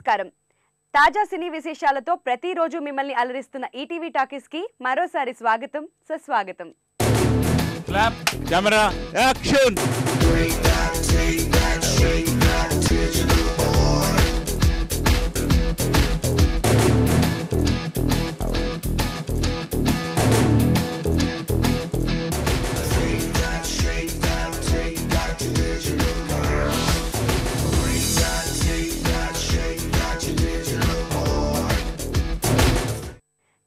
నమస్కారం. తాజా సినీ విశేషాలతో ప్రతిరోజు మిమ్మల్ని అలరిస్తున్న ఈటీవీ టాకీస్ కి మరోసారి స్వాగతం, సుస్వాగతం. Clap, camera, action.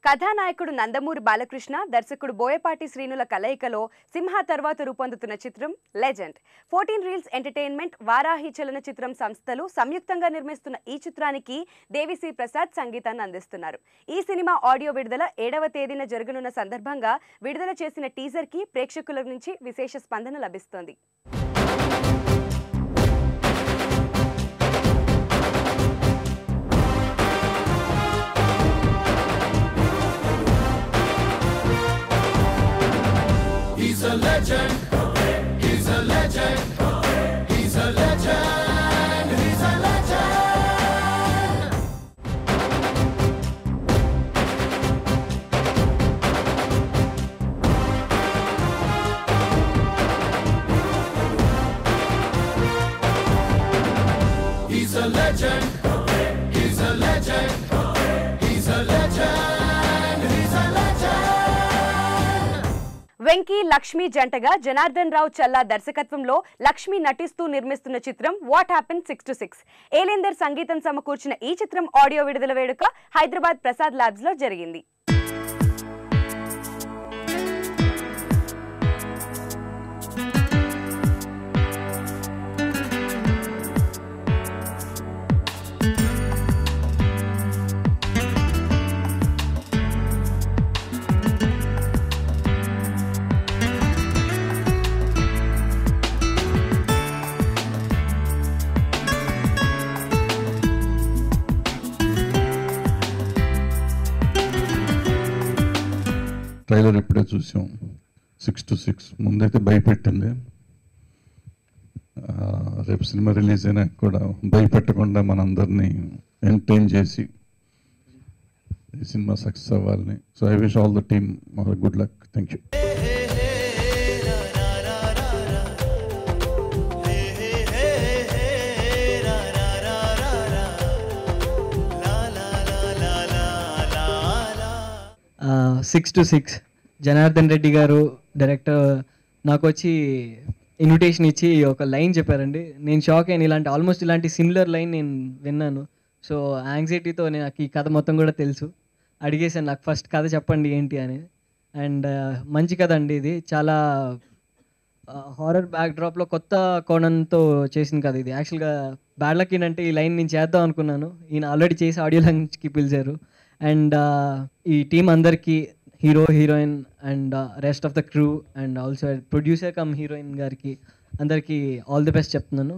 కథానాయకుడు నందమూరి బాలకృష్ణ, దర్శకుడు బోయపాటి శ్రీనుల కలయికలో సింహ తర్వాత రూపొందుతున్న చిత్రం లెజెండ్. 14 రీల్స్ ఎంటర్టైన్మెంట్, వారాహి చలనచిత్రం సంస్థలు సంయుక్తంగా నిర్మిస్తున్న ఈ చిత్రానికి దేవిశ్రీ ప్రసాద్ సంగీతాన్ని అందిస్తున్నారు. ఈ సినిమా ఆడియో విడుదల 7వ తేదీన జరగనున్న సందర్భంగా విడుదల చేసిన టీజర్ కి ప్రేక్షకుల నుంచి విశేష స్పందన లభిస్తోంది. He's a legend. He's a legend. He's a legend. He's a legend. He's a legend. He's a legend. He's a legend. Venky, Lakshmi జంటగా జనార్దన్ రావు చల్లా దర్శకత్వంలో లక్ష్మి నటిస్తూ నిర్మిస్తున్న చిత్రం వాట్ హ్యాపెన్ 6 to 6. ఏలేందర్ సంగీతం సమకూర్చిన ఈ చిత్రం ఆడియో విడుదల వేడుక హైదరాబాద్ ప్రసాద్ ల్యాబ్స్ లో జరిగింది. ట్రైలర్ ఇప్పుడే చూసాం. 6 to 6 ముందైతే భయపెట్టింది. రేపు సినిమా రిలీజ్ అయినా కూడా భయపెట్టకుండా మనందరినీ ఎంటర్టైన్ చేసి ఈ సినిమా సక్సెస్ అవ్వాలని. So I wish all the team good luck. Thank you. Six to 6 Janardhan Reddy గారు డైరెక్టర్ నాకు వచ్చి ఇన్విటేషన్ ఇచ్చి ఒక లైన్ చెప్పారండి. నేను షాక్ అయిన. ఆల్మోస్ట్ ఇలాంటి సిమిలర్ లైన్ నేను విన్నాను. సో యాంగ్జైటీతో నాకు ఈ కథ మొత్తం కూడా తెలుసు. అడిగేసాను, నాకు ఫస్ట్ కథ చెప్పండి ఏంటి అని. అండ్ మంచి కథ అండి ఇది. చాలా హారర్ బ్యాక్డ్రాప్లో కొత్త కోణంతో చేసిన కథ ఇది. యాక్చువల్గా బ్యాడ్ లక్ ఏంటంటే ఈ లైన్ నేను చేద్దాం అనుకున్నాను. ఈయన ఆల్రెడీ చేసి ఆడియో లాంచ్కి పిలిచారు. అండ్ ఈ టీం అందరికీ, hero, heroine and rest of the crew and also producer come heroine గారికి అందరికీ ఆల్ ది బెస్ట్ చెప్తున్నాను.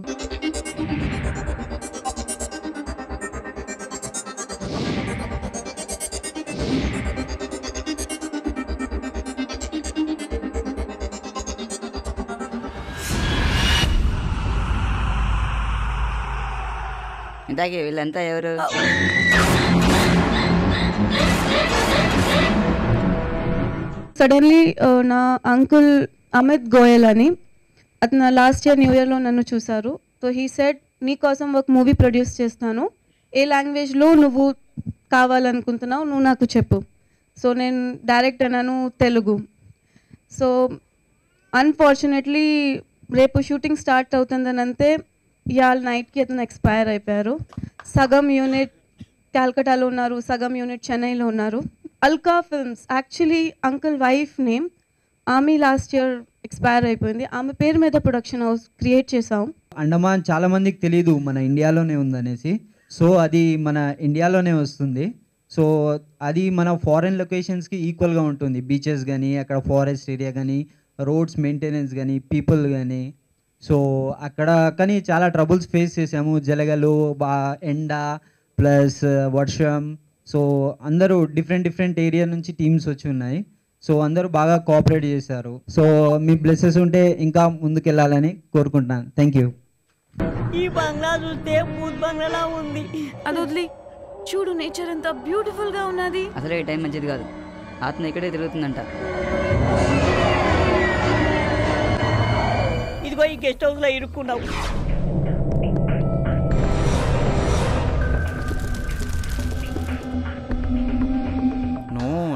ఇందాకే వీళ్ళంతా ఎవరు? సడన్లీ నా అంకుల్ అమిత్ గోయల్ అని, అతను లాస్ట్ ఇయర్ న్యూ ఇయర్లో నన్ను చూశారు. సో హీ సెడ్, నీ కోసం ఒక మూవీ ప్రొడ్యూస్ చేస్తాను, ఏ లాంగ్వేజ్లో నువ్వు కావాలనుకుంటున్నావు నువ్వు నాకు చెప్పు. సో నేను డైరెక్ట్ అన్నాను తెలుగు. సో అన్ఫార్చునేట్లీ రేపు షూటింగ్ స్టార్ట్ అవుతుందని అంతే ఇవాళ నైట్కి అతను ఎక్స్పైర్ అయిపోయారు. సగం యూనిట్ కాల్కటాలో ఉన్నారు, సగం యూనిట్ చెన్నైలో ఉన్నారు. Alka films actually uncle wife name, ఆమె లాస్ట్ ఇయర్ ఎక్స్పైర్ అయిపోయింది. ఆమె పేరు మీద ప్రొడక్షన్ హౌస్ క్రియేట్ చేసాం. అండమాన్ చాలామందికి తెలియదు మన ఇండియాలోనే ఉందనేసి. సో అది మన ఇండియాలోనే వస్తుంది. సో అది మన ఫారెన్ లొకేషన్స్కి ఈక్వల్గా ఉంటుంది. బీచెస్ కానీ, అక్కడ ఫారెస్ట్ ఏరియా కానీ, రోడ్స్ మెయింటెనెన్స్ కానీ, పీపుల్ కానీ. సో అక్కడ కానీ చాలా ట్రబుల్స్ ఫేస్ చేసాము. జలగలు, ఎండ ప్లస్ వర్షం. సో అందరూ డిఫరెంట్ ఏరియా నుంచి టీమ్స్ వచ్చి ఉన్నాయి. సో అందరూ బాగా కోఆపరేట్ చేశారు. సో మీ బ్లెస్సెస్ ఉంటే ఇంకా ముందుకెళ్ళాలని కోరుకుంటున్నాను. Thank you. ఈ బంగ్లా చూస్తే భూత్ బంగ్లాలా ఉంది. అది వదిలి చూడు, నేచర్ ఎంత బ్యూటిఫుల్ గా ఉన్నది. అసలు ఈ టైం మంచిది కాదు, ఆత్మ ఇక్కడే తిరుగుతుందంట. ఇదిగో ఈ గెస్ట్ హౌస్ లో ఇరుక్కున్నావు.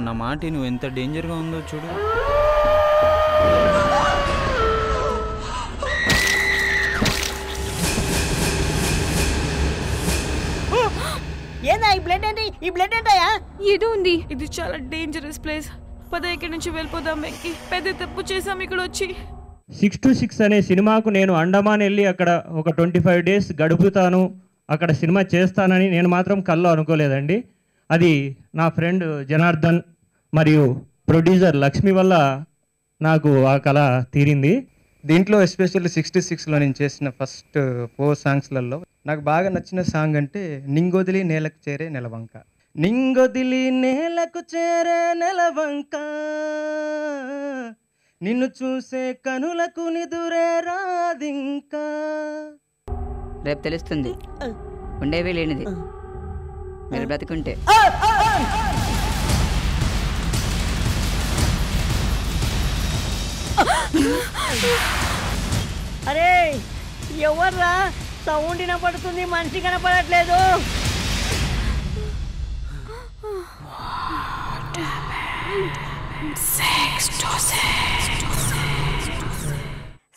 నా మాట నువ్వు ఎంత డేంజర్గా ఉందో చూడు. ఏందా ఈ బ్లడ్ ఏంటి? ఈ బ్లడ్ ఏంటయా? ఏదో ఉంది, ఇది చాలా డేంజరస్ ప్లేస్. పద ఇక్కడి నుంచి వెళ్ళిపోదాం. వెక్కి పెద్ద తప్పు చేసాం ఇక్కడ వచ్చి. 6 to 6 అనే సినిమాకు నేను అండమాన్ వెళ్ళి అక్కడ ఒక 25 days గడుపుతాను, అక్కడ సినిమా చేస్తానని నేను మాత్రం కల్లో అనుకోలేదండి. అది నా ఫ్రెండ్ జనార్దన్ మరియు ప్రొడ్యూసర్ లక్ష్మి వల్ల నాకు ఆ కళ తీరింది. దీంట్లో ఎస్పెషల్లీ 66లో నేను చేసిన ఫస్ట్ 4 సాంగ్స్లలో నాకు బాగా నచ్చిన సాంగ్ అంటే నింగొదిలి నేలకు చేరే నెలవంక. నింగొదిలి నేలకు చేరే నెలవంక, నిన్ను చూసే కనులకు నిదురే రాదింకా. రేపు తెలుస్తుంది ఉండేవి లేనిది మీరు బ్రతికుంటే. అరే ఎవర్రా? సౌండ్ వినపడుతుంది, మనిషి కనపడట్లేదు.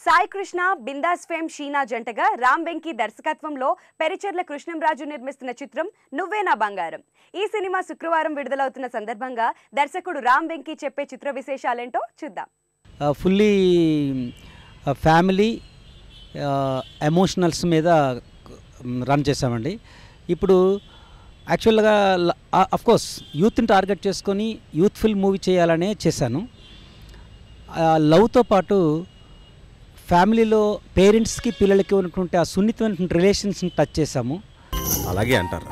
సాయి కృష్ణ, బిందాస్ ఫేమ్ షీనా జంటగా రామ్ వెంకీ దర్శకత్వంలో పెరిచెర్ల కృష్ణంరాజు నిర్మిస్తున్న చిత్రం నువ్వే నా బంగారం. ఈ సినిమా శుక్రవారం విడుదలవుతున్న సందర్భంగా దర్శకుడు రామ్ వెంకీ చెప్పే చిత్ర విశేషాలేంటో చూద్దాం. ఫుల్లీ ఫ్యామిలీ ఎమోషనల్స్ మీద రన్ చేసామండి. ఇప్పుడు యాక్చువల్గా అఫ్కోర్స్ యూత్ని టార్గెట్ చేసుకొని యూత్ఫుల్ మూవీ చేయాలనే చేశాను. లవ్తో పాటు ఫ్యామిలీలో పేరెంట్స్కి పిల్లలకి ఉన్నటువంటి ఆ సున్నితమైన రిలేషన్స్ని టచ్ చేశాము. అలాగే అంటారా?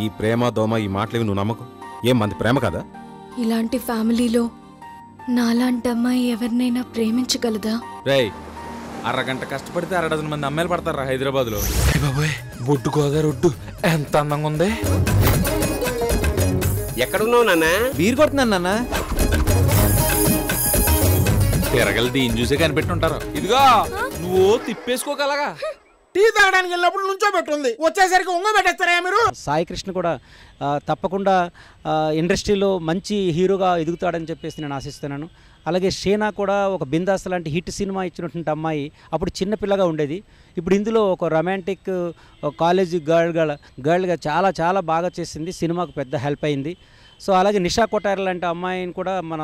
ఈ ప్రేమ దోమ ఈ మాటలేవి నువ్వు నమ్మకం. ఏం మంది ప్రేమ కదా? ఇలాంటి ఫ్యామిలీలో నాలాంటి అమ్మాయి ఎవరినైనా ప్రేమించగలదా? రేయ్, అరగంట కష్టపడితే 6 మంది అమ్మాయిలు పడతారా హైదరాబాద్ లో? బాబోయ్, బొడ్డు గోదావరి ఒడ్డు ఎంత అందంగా ఉంది. ఎక్కడున్నావు నాన్న? బీర్ కొడుతున్నాను నాన్న. తిరగల దీని చూసే కనిపెట్టుంటారు. ఇదిగో నువ్వు తిప్పేసుకోగలగా. టీ తాగడానికి వెళ్ళినప్పుడు నుంచో పెట్టుంది, వచ్చేసరికి ఉంగ పెట్టేస్తారా మీరు? సాయి కృష్ణ కూడా తప్పకుండా ఇండస్ట్రీలో మంచి హీరోగా ఎదుగుతాడని చెప్పేసి నేను ఆశిస్తున్నాను. అలాగే షీనా కూడా ఒక బిందాస్ లాంటి హిట్ సినిమా ఇచ్చినటువంటి అమ్మాయి అప్పుడు చిన్నపిల్లగా ఉండేది. ఇప్పుడు ఇందులో ఒక రొమాంటిక్ కాలేజీ గర్ల్గా చాలా చాలా బాగా చేసింది. సినిమాకు పెద్ద హెల్ప్ అయింది. సో అలాగే నిషా కొటారి లాంటి అమ్మాయిని కూడా మన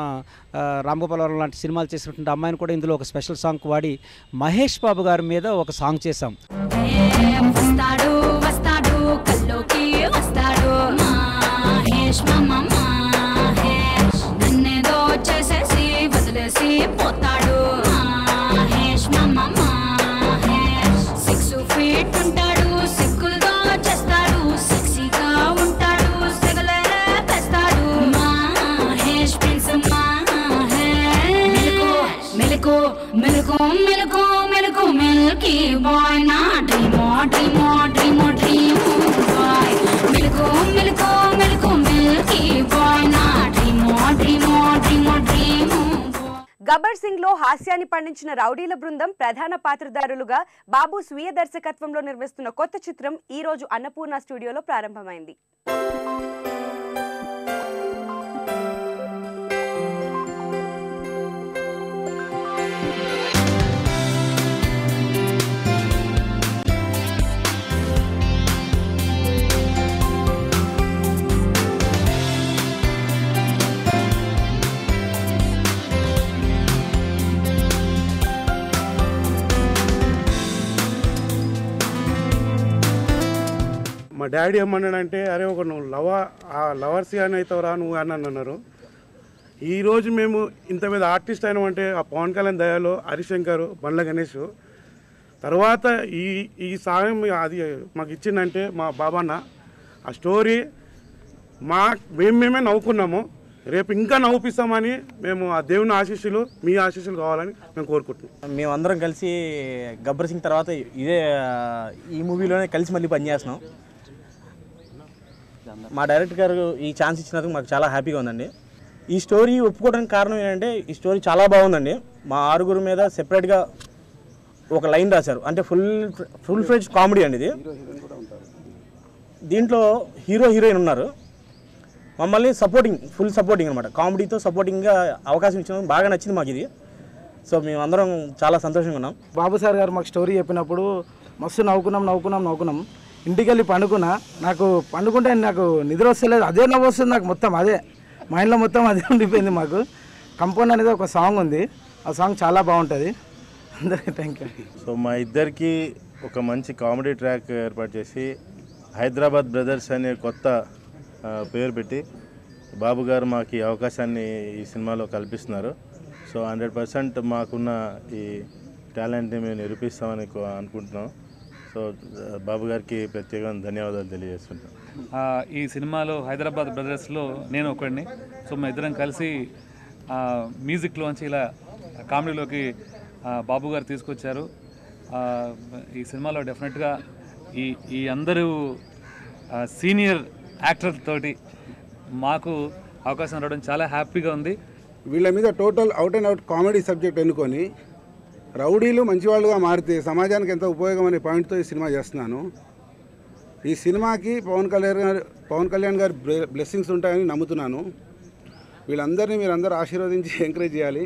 రామ్ గోపాల్ వర్మ లాంటి సినిమాలు చేసినటువంటి అమ్మాయిని కూడా ఇందులో ఒక స్పెషల్ సాంగ్ వాడి మహేష్ బాబు గారి మీద ఒక సాంగ్ చేశాం. వస్తాడు వస్తాడు కల్లోకి వస్తాడు మహేష్ మామ మహేష్, నన్నేదో చేసేసి వదిలేసి పోతాడు మహేష్ మామ మహేష్. 6 feet ఉంటాడు, సిక్కులతో చేస్తాడు, సెక్సీగా ఉంటాడు, సెగలేరే తెస్తాడు మహేష్ ప్రిన్స్ మహేష్. మెలకు మెలకు మెలకు మెలకు మిల్కీ బాయ్, నా డ్రీమో డ్రీమో డ్రీమో డ్రీమో బాయ్. మెలకు మెలకు మెలకు మిల్కీ బాయ్, నా డ్రీమో డ్రీమో డ్రీమో డ్రీమో. గబ్బర్ సింగ్ లో హాస్యాన్ని పండించిన రౌడీల బృందం ప్రధాన పాత్రధారులుగా బాబు స్వీయ దర్శకత్వంలో నిర్మిస్తున్న కొత్త చిత్రం ఈ రోజు అన్నపూర్ణ స్టూడియోలో ప్రారంభమైంది. మా డాడీ ఏమన్నాడంటే, అరే ఒక నువ్వు లవర్స్ అని అవుతావురా నువ్వు అని అన్నారు. ఈరోజు మేము ఇంత మీద ఆర్టిస్ట్ అయినామంటే ఆ పవన్ కళ్యాణ్ దయాలో, హరిశంకర్, బండ్ల గణేష్ తర్వాత ఈ సాయం అది మాకు ఇచ్చిందంటే మా బాబాన్న. ఆ స్టోరీ మేమే నవ్వుకున్నాము. రేపు ఇంకా నవ్వుపిస్తామని మేము ఆ దేవుని ఆశీస్సులు మీ ఆశీస్సులు కావాలని మేము కోరుకుంటున్నాం. మేమందరం కలిసి గబ్బర్ సింగ్ తర్వాత ఈ మూవీలోనే కలిసి మళ్ళీ పనిచేస్తున్నాం. మా డైరెక్టర్ గారు ఈ ఛాన్స్ ఇచ్చినందుకు మాకు చాలా హ్యాపీగా ఉందండి. ఈ స్టోరీ ఒప్పుకోవడానికి కారణం ఏంటంటే ఈ స్టోరీ చాలా బాగుందండి. మా 6 మీద సెపరేట్గా ఒక లైన్ రాశారు, అంటే ఫుల్ ఫ్లెడ్జ్ కామెడీ అండి ఇది. దీంట్లో హీరోయిన్ ఉన్నారు, మమ్మల్ని ఫుల్ సపోర్టింగ్ అనమాట, కామెడీతో సపోర్టింగ్గా అవకాశం ఇచ్చినందుకు బాగా నచ్చింది మాకు ఇది. సో మేమందరం చాలా సంతోషంగా ఉన్నాం. బాబు సార్ గారు మాకు స్టోరీ చెప్పినప్పుడు మస్తు నవ్వుకున్నాం. ఇంటికి వెళ్ళి పండుకున్నా, పండుకుంటే నాకు నిద్ర వస్తలేదు, అదే నవ్వు వస్తుంది నాకు, మొత్తం అదే మైండ్లో మొత్తం అదే ఉండిపోయింది మాకు. కంపౌండ్ అనేది ఒక సాంగ్ ఉంది, ఆ సాంగ్ చాలా బాగుంటుంది. అందరికీ థ్యాంక్ యూ. సో మా ఇద్దరికి ఒక మంచి కామెడీ ట్రాక్ ఏర్పాటు చేసి హైదరాబాద్ బ్రదర్స్ అనే కొత్త పేరు పెట్టి బాబు గారు మాకు ఈ అవకాశాన్ని ఈ సినిమాలో కల్పిస్తున్నారు. సో 100% మాకున్న ఈ టాలెంట్ని మేము నిరూపిస్తామని అనుకుంటున్నాం. సో బాబు గారికి ప్రత్యేకంగా ధన్యవాదాలు తెలియజేస్తుంటాం. ఈ సినిమాలో హైదరాబాద్ బ్రదర్స్లో నేను ఒకడిని. సో మా ఇద్దరం కలిసి మ్యూజిక్లోంచి ఇలా కామెడీలోకి బాబు గారు తీసుకొచ్చారు. ఈ సినిమాలో డెఫినెట్గా ఈ అందరూ సీనియర్ యాక్టర్ తోటి మాకు అవకాశం రావడం చాలా హ్యాపీగా ఉంది. వీళ్ళ మీద total out and out comedy subject ఎన్నుకొని రౌడీలు మంచివాళ్ళుగా మారితే సమాజానికి ఎంత ఉపయోగం అనే పాయింట్తో ఈ సినిమా చేస్తున్నాను. ఈ సినిమాకి పవన్ కళ్యాణ్ గారి బ్లెస్సింగ్స్ ఉంటాయని నమ్ముతున్నాను. వీళ్ళందరినీ మీరందరూ ఆశీర్వదించి ఎంకరేజ్ చేయాలి.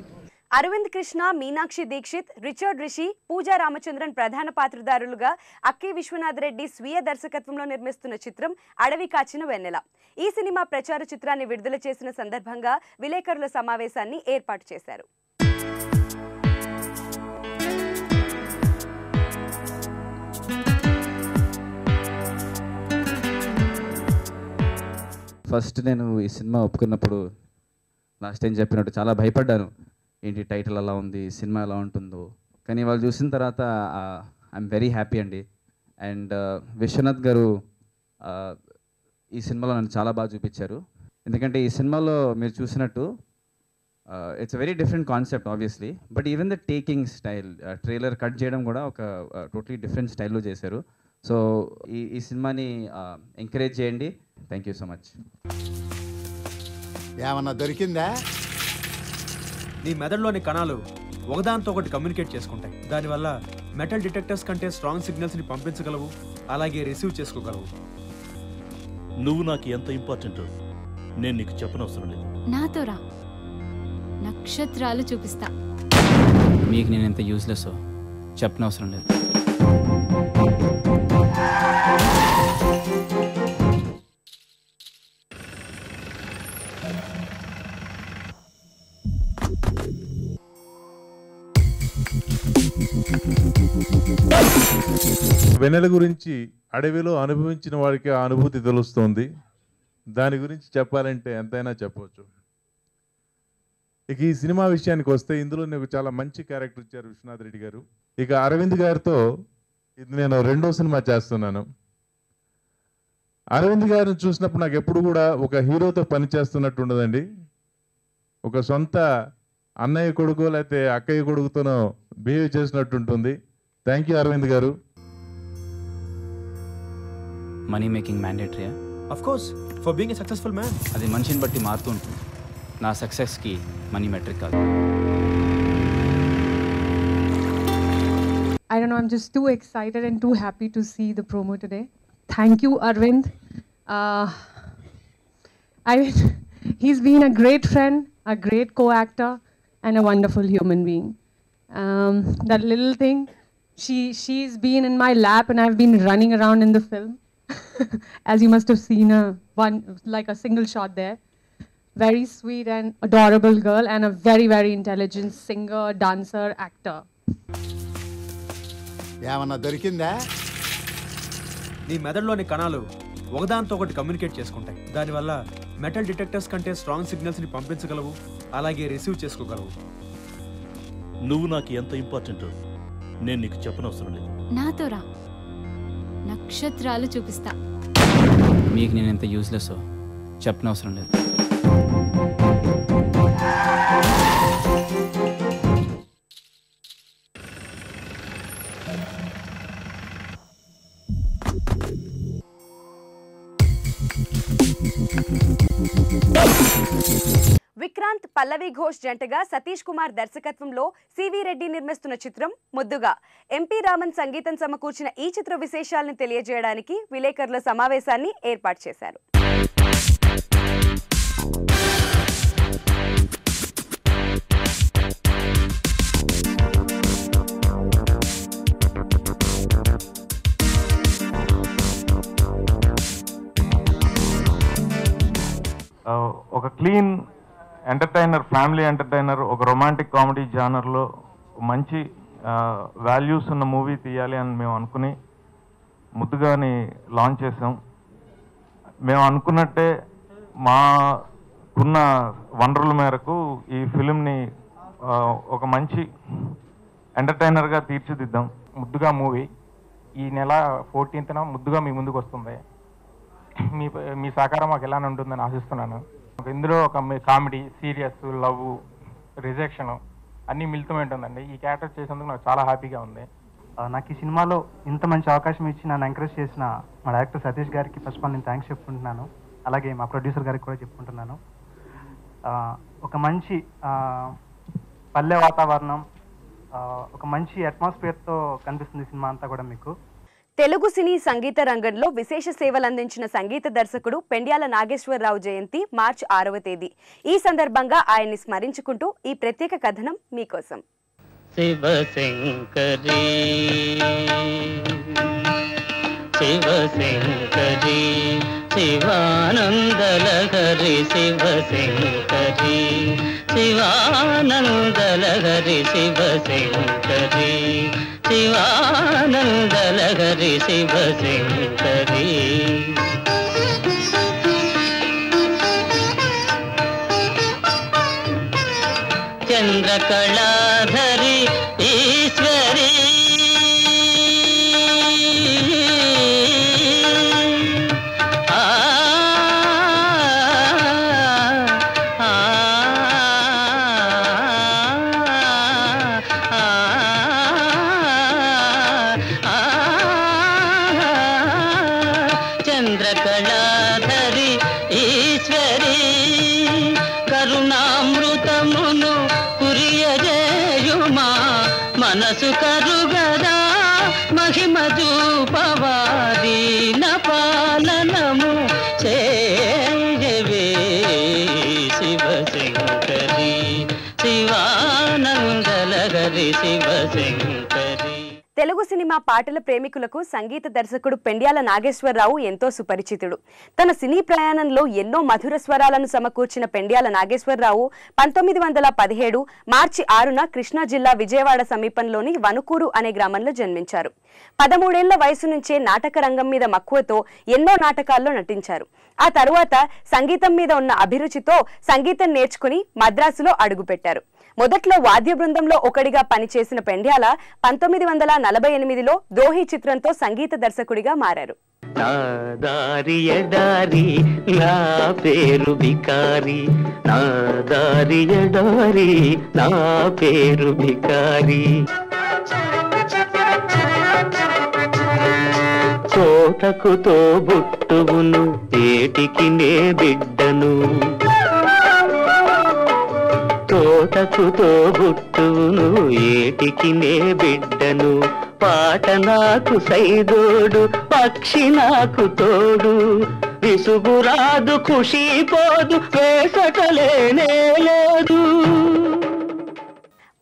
అరవింద్ కృష్ణ, మీనాక్షి దీక్షిత్, రిచర్డ్ రిషి, పూజా రామచంద్రన్ ప్రధాన పాత్రధారులుగా అక్కి విశ్వనాథ్ రెడ్డి స్వీయ దర్శకత్వంలో నిర్మిస్తున్న చిత్రం అడవి కాచిన వెన్నెల. ఈ సినిమా ప్రచార చిత్రాన్ని విడుదల చేసిన సందర్భంగా విలేకరుల సమావేశాన్ని ఏర్పాటు చేశారు. ఫస్ట్ నేను ఈ సినిమా ఒప్పుకున్నప్పుడు లాస్ట్ టైం చెప్పినట్టు చాలా భయపడ్డాను. ఏంటి టైటిల్ అలా ఉంది, సినిమా ఎలా ఉంటుందో. కానీ వాళ్ళు చూసిన తర్వాత ఐఎమ్ వెరీ హ్యాపీ అండి. అండ్ విశ్వనాథ్ గారు ఈ సినిమాలో నన్ను చాలా బాగా చూపించారు. ఎందుకంటే ఈ సినిమాలో మీరు చూసినట్టు it's very different concept obviously, but even the taking style, trailer cut చేయడం కూడా ఒక టోటలీ డిఫరెంట్ స్టైల్లో చేశారు. సో ఈ సినిమాని ఎంకరేజ్ చేయండి. Thank you so much. ఏమన్నా దొరికిందా? నీ మెదడులోని కణాలు ఒకదాంతో ఒకటి కమ్యూనికేట్ చేసుకుంటాయి. దానివల్ల మెటల్ డిటెక్టర్స్ కంటే స్ట్రాంగ్ సిగ్నల్స్ని పంపించగలవు, అలాగే రిసీవ్ చేసుకోగలవు. నువ్వు నాకు ఎంత ఇంపార్టెంట్ నేను నీకు చెప్పనవసరం లేదు. నాతో రా, నక్షత్రాలు చూపిస్తా. మీకు నేను ఎంత యూస్లెస్ చెప్పనవసరం లేదు. వెన్నెల గురించి అడవిలో అనుభవించిన వారికి ఆ అనుభూతి తెలుస్తోంది. దాని గురించి చెప్పాలంటే ఎంతైనా చెప్పవచ్చు. ఇక ఈ సినిమా విషయానికి వస్తే ఇందులో నాకు చాలా మంచి క్యారెక్టర్ ఇచ్చారు విశ్వనాథ్ రెడ్డి గారు. ఇక అరవింద్ గారితో ఇది నేను 2వ సినిమా చేస్తున్నాను. అరవింద్ గారిని చూసినప్పుడు నాకు ఎప్పుడు కూడా ఒక హీరోతో పనిచేస్తున్నట్టు ఉండదండి. ఒక సొంత అన్నయ్య కొడుకు లేకపోతే అక్కయ్య కొడుకుతోనో బిహేవ్ చేసినట్టు ఉంటుంది. థ్యాంక్ యూ అరవింద్ గారు. మనీ మేకింగ్ మ్యాండేటరీయా? Of course, for being a successful man. అది మనిషిని బట్టి మారుతూ ఉంటుంది. నా సక్సెస్కి మనీ మెట్రిక్ కాదు. I don't know, I'm just too excited and too happy to see the promo today. Thank you, Arvind. He's been a great friend, a great co-actor, and a wonderful human being. That little thing, she's been in my lap and I've been running around in the film. As you must have seen like a single shot there. Very sweet and adorable girl and a very, very intelligent singer, dancer, actor. ఏమన్నా దొరికిందా? నీ మెదడులోని కణాలు ఒకదాంతో ఒకటి communicate చేసుకుంటాయి. దానివల్ల metal detectors కంటే strong సిగ్నల్స్ని పంపించగలవు, అలాగే రిసీవ్ చేసుకోగలవు. నువ్వు నాకు ఎంత ఇంపార్టెంట్ నేను నీకు చెప్పనవసరం లేదు. నాతో రా, నక్షత్రాలు చూపిస్తా. మీకు నేను ఎంత యూస్లెస్ చెప్పనవసరం లేదు. విక్రాంత్ పల్లవి ఘోష్ జంటగా సతీష్ కుమార్ దర్శకత్వంలో సివి రెడ్డి నిర్మిస్తున్న చిత్రం ముద్దుగా. ఎంపీ రామన్ సంగీతం సమకూర్చిన ఈ చిత్ర విశేషాలను తెలియజేయడానికి విలేకరుల సమావేశాన్ని ఏర్పాటు చేశారు. ఒక క్లీన్ ఎంటర్టైనర్, ఫ్యామిలీ ఎంటర్టైనర్, ఒక రొమాంటిక్ కామెడీ జానర్లో మంచి వాల్యూస్ ఉన్న మూవీ తీయాలి అని మేము అనుకుని ముద్దుగాని లాంచ్ చేసాం. మేము అనుకున్నట్టే మాకున్న వనరుల మేరకు ఈ ఫిలింని ఒక మంచి ఎంటర్టైనర్గా తీర్చిదిద్దాం. ముద్దుగా మూవీ ఈ నెల 14న ముద్దుగా మీ ముందుకు వస్తుంది. మీ సహకారం మాకు ఎలా ఉంటుందని ఆశిస్తున్నాను. ఇందులో ఒక కామెడీ, సీరియస్, లవ్, రిజెక్షన్ అన్నీ మిళితమై ఉంటుందండి. ఈ క్యారెక్టర్ చేసేందుకు నాకు చాలా హ్యాపీగా ఉంది. నాకు ఈ సినిమాలో ఇంత మంచి అవకాశం ఇచ్చి నన్ను ఎంకరేజ్ చేసిన మా డైరెక్టర్ సతీష్ గారికి ఫస్ట్ ఆఫ్ ఆల్ నేను థ్యాంక్స్ చెప్పుకుంటున్నాను. అలాగే మా ప్రొడ్యూసర్ గారికి కూడా చెప్పుకుంటున్నాను. ఒక మంచి పల్లె వాతావరణం, ఒక మంచి అట్మాస్ఫియర్తో కనిపిస్తుంది సినిమా అంతా కూడా మీకు. తెలుగు సినీ సంగీత రంగంలో విశేష సేవలు అందించిన సంగీత దర్శకుడు పెండ్యాల నాగేశ్వరరావు జయంతి మార్చి 6వ తేదీ. ఈ సందర్భంగా ఆయన్ని స్మరించుకుంటూ ఈ ప్రత్యేక కథనం మీకోసం. శివశంకరీ శివశంకరీ శివానందలహరి శివశంకరీ శివానందలహరి శివశంకరీ శివానందలహరి శివశంకరీ. చంద్రకళాధరి ఈశ్వరీ చంద్రకళాధరి ఈశ్వరీ కరుణామృతమును కురియజేయుమా మనసు కరుగదా మహిమ చూపవాదీన పాలనము చేయవే శివశంకరీ శివానందలహరి శివశంకరీ. తెలుగు సినిమా పాటల ప్రేమికులకు సంగీత దర్శకుడు పెండ్యాల నాగేశ్వరరావు ఎంతో సుపరిచితుడు. తన సినీ ప్రయాణంలో ఎన్నో మధుర స్వరాలను సమకూర్చిన పెండ్యాల నాగేశ్వరరావు 1917 మార్చి 6న కృష్ణా జిల్లా విజయవాడ సమీపంలోని వనుకూరు అనే గ్రామంలో జన్మించారు. 13 ఏళ్ల వయసు నుంచే నాటక రంగం మీద మక్కువతో ఎన్నో నాటకాల్లో నటించారు. ఆ తరువాత సంగీతం మీద ఉన్న అభిరుచితో సంగీతం నేర్చుకుని మద్రాసులో అడుగుపెట్టారు. మొదట్లో వాద్య బృందంలో ఒకడిగా పనిచేసిన పెండ్యాల 1948లో ద్రోహి చిత్రంతో సంగీత దర్శకుడిగా మారారు. నా దారి ఎడారి నా పేరు బికారి, నా దారి ఎడారి నా పేరు బికారి. తోటకు తోబుట్టువును ఏటికి నే బిడ్డను, తోటకు తోబుట్టువును ఏటికి నే బిడ్డను. పాట నాకు సైదోడు పక్షి నాకు తోడు, విసుగురాదు ఖుషి పోదు వేసటలేనే లేదు.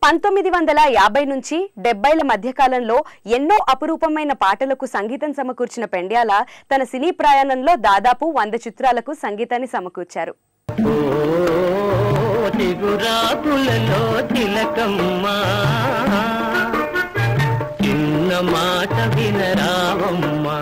1950 నుంచి 70ల మధ్యకాలంలో ఎన్నో అపురూపమైన పాటలకు సంగీతం సమకూర్చిన పెండ్యాల తన సినీ ప్రయాణంలో దాదాపు 100 చిత్రాలకు సంగీతాన్ని సమకూర్చారు. తిగురాకులలో తిలకమ్మా చిన్న మాట వినరావమ్మా,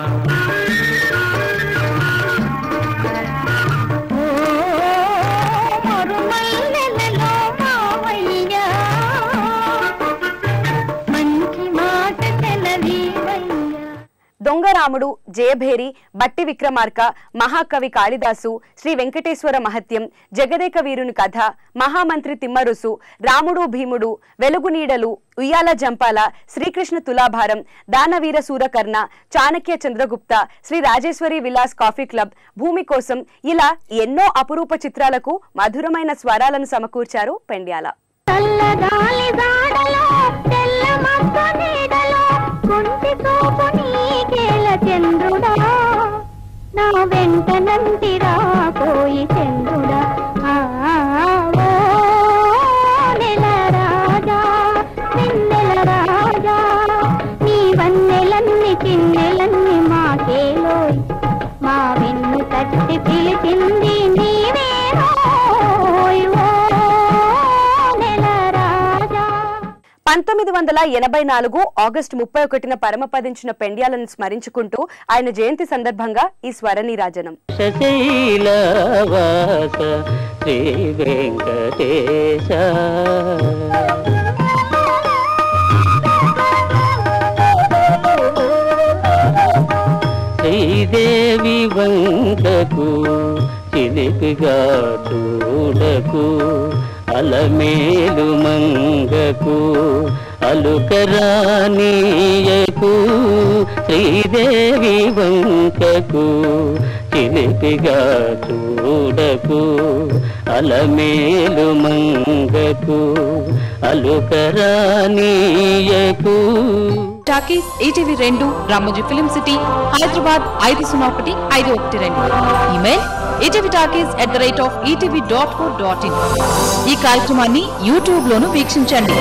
దొంగ శ్రీరాముడు, జయభేరి, బట్టి విక్రమార్క, మహాకవి కాళిదాసు, శ్రీ వెంకటేశ్వర మహత్యం, జగదేక వీరుని కథ, మహామంత్రి తిమ్మరుసు, రాముడు భీముడు, వెలుగు నీడలు, ఉయ్యాల జంపాల, శ్రీకృష్ణ తులాభారం, దానవీర సూరకర్ణ, చాణక్య చంద్రగుప్త, శ్రీ రాజేశ్వరి విలాస్ కాఫీ క్లబ్, భూమి కోసం ఇలా ఎన్నో అపురూప చిత్రాలకు మధురమైన స్వరాలను సమకూర్చారు పెండ్యాల. చంద్రుడా నా వెంట నంతిరా పోయి చంద్రుడా నెల రాజా వెన్నెల రాజా నీ వన్నెలన్ని చిన్నెలన్ని మాకేలోయ్ మా వెన్ను తట్టి పిలిచింది నీవేరోయ్ ఓ నెల రాజా. 1984 ఆగస్టు 31న పరమపదించిన పెండ్యాలను స్మరించుకుంటూ ఆయన జయంతి సందర్భంగా ఈ స్వరనీరాజనం. శశైలవాస శ్రీ వెంకటేశ శ్రీదేవి వంకకు చిలిపిగా చూడకు అలమేలు మంగకు అలుకరానీయకు శ్రీదేవి వంకకు చిలిపిగా చూడకు అలమేలు మంగకు అలుకరానీయకు. Talkies ETV 2 Ramoji film city Hyderabad 501512. Email etvtalkies@etv.co.in. ఈ కార్యక్రమాన్ని యూట్యూబ్ లోను వీక్షించండి.